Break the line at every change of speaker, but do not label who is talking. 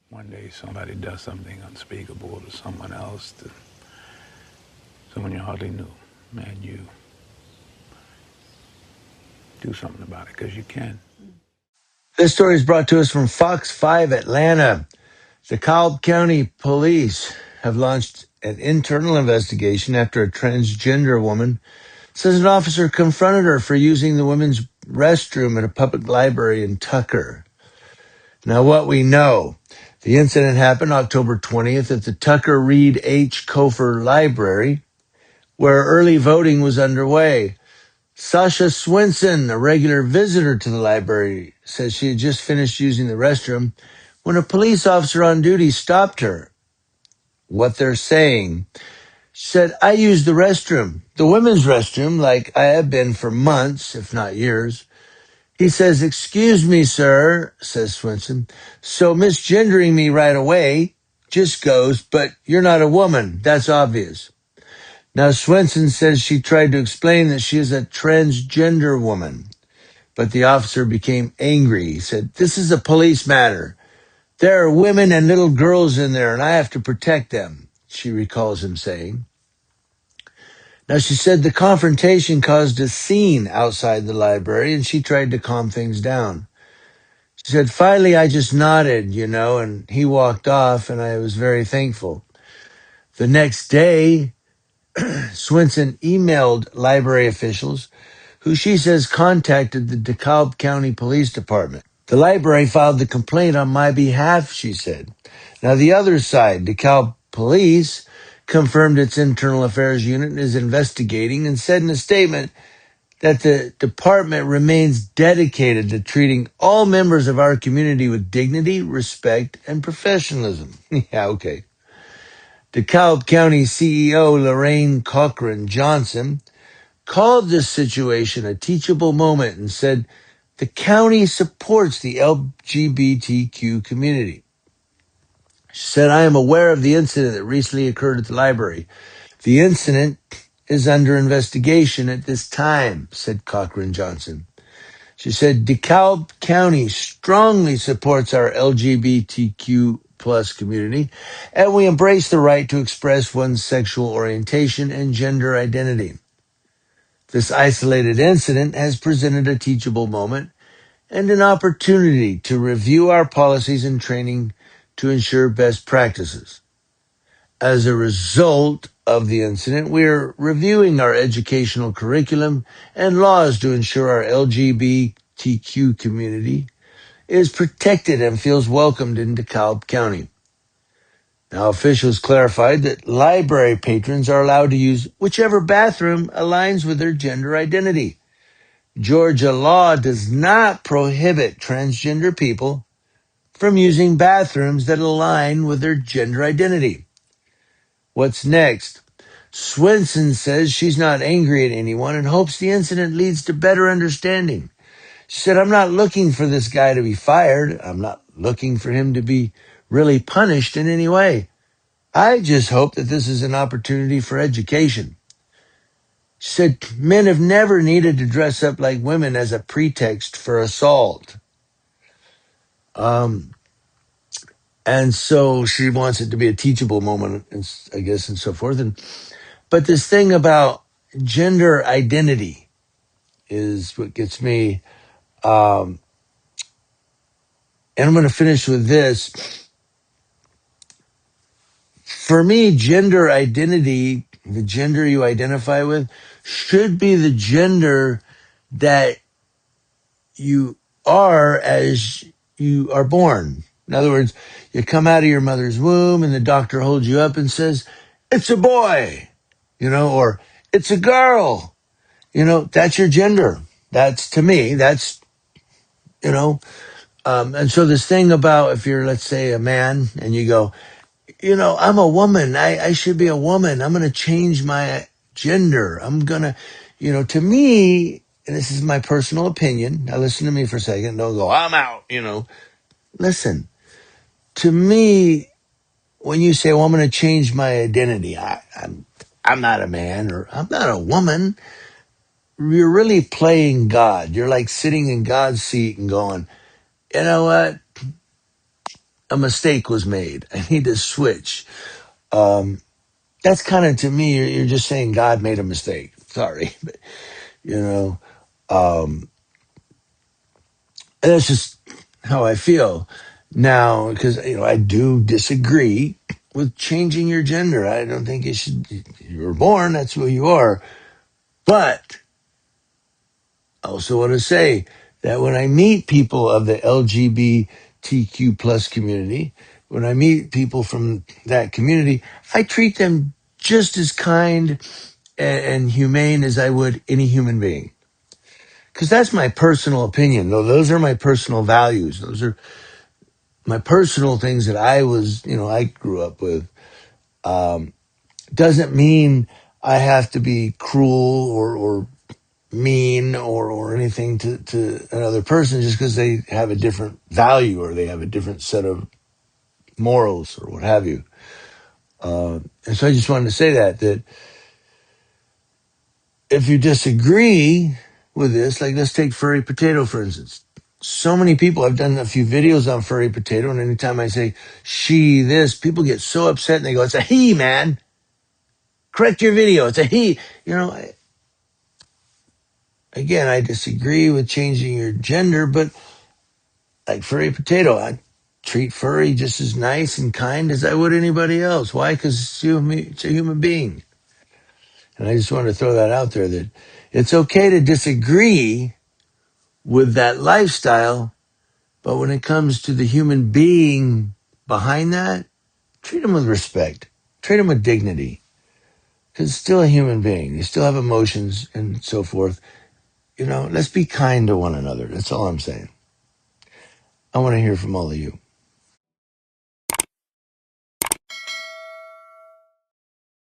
one day somebody does something unspeakable to someone else, to someone you hardly knew, and you do something about it because you can.
This story is brought to us from Fox 5 Atlanta. The Dekalb County Police have launched an internal investigation after a transgender woman says an officer confronted her for using the women's restroom at a public library in Tucker. Now, what we know, the incident happened October 20th at the Tucker Reed H. Kofer Library, where early voting was underway. Sasha Swenson, a regular visitor to the library, says she had just finished using the restroom when a police officer on duty stopped her. What they're saying, she said, I used the restroom, the women's restroom, like I have been for months, if not years. He says, excuse me, sir, says Swenson. So misgendering me right away just goes, but you're not a woman. That's obvious. Now, Swenson says she tried to explain that she is a transgender woman, but the officer became angry. He said, this is a police matter. There are women and little girls in there, and I have to protect them, she recalls him saying. Now, she said the confrontation caused a scene outside the library, and she tried to calm things down. She said, finally, I just nodded, and he walked off, and I was very thankful. The next day, Swenson emailed library officials, who she says contacted the DeKalb County Police Department. The library filed the complaint on my behalf, she said. Now, the other side, DeKalb Police, confirmed its internal affairs unit is investigating and said in a statement that the department remains dedicated to treating all members of our community with dignity, respect, and professionalism. Yeah, okay. DeKalb County CEO Lorraine Cochran Johnson called this situation a teachable moment and said the county supports the LGBTQ community. She said, I am aware of the incident that recently occurred at the library. The incident is under investigation at this time, said Cochran Johnson. She said, DeKalb County strongly supports our LGBTQ plus community, and we embrace the right to express one's sexual orientation and gender identity. This isolated incident has presented a teachable moment and an opportunity to review our policies and training to ensure best practices. As a result of the incident, we are reviewing our educational curriculum and laws to ensure our LGBTQ community is protected and feels welcomed in DeKalb County. Now, officials clarified that library patrons are allowed to use whichever bathroom aligns with their gender identity. Georgia law does not prohibit transgender people from using bathrooms that align with their gender identity. What's next? Swenson says she's not angry at anyone and hopes the incident leads to better understanding. She said, I'm not looking for this guy to be fired. I'm not looking for him to be really punished in any way. I just hope that this is an opportunity for education. She said, men have never needed to dress up like women as a pretext for assault. And so she wants it to be a teachable moment, I guess, and so forth. But this thing about gender identity is what gets me. And I'm going to finish with this. For me, gender identity, the gender you identify with, should be the gender that you are as you are born. In other words, you come out of your mother's womb and the doctor holds you up and says, it's a boy, or it's a girl. That's your gender. That's, to me, that's, and so this thing about if you're, let's say, a man and you go, I'm a woman. I should be a woman. I'm going to change my gender. I'm going to, to me, and this is my personal opinion. Now listen to me for a second. Don't go, I'm out, Listen, to me, when you say, well, I'm going to change my identity, I'm not a man or I'm not a woman. You're really playing God. You're like sitting in God's seat and going, you know what? a mistake was made. I need to switch. That's kind of, to me, you're just saying God made a mistake. Sorry, but um, that's just how I feel now, because I do disagree with changing your gender. I don't think you should. You were born, that's who you are. But I also want to say that when I meet people of the LGBTQ plus community, when I meet people from that community, I treat them just as kind and humane as I would any human being. Because that's my personal opinion. Though those are my personal values. Those are my personal things that I grew up with. Doesn't mean I have to be cruel or mean or anything to another person just because they have a different value or they have a different set of morals or what have you. And so I just wanted to say that if you disagree with this, like let's take furry potato, for instance. So many people, I've done a few videos on furry potato, and anytime I say she this, people get so upset and they go, it's a he, man. Correct your video. It's a he. Again, I disagree with changing your gender, but like furry potato, I treat furry just as nice and kind as I would anybody else. Why? Because it's a human being. And I just wanted to throw that out there, that it's okay to disagree with that lifestyle, but when it comes to the human being behind that, treat them with respect, treat them with dignity, because it's still a human being. They still have emotions and so forth. Let's be kind to one another. That's all I'm saying. I want to hear from all of you.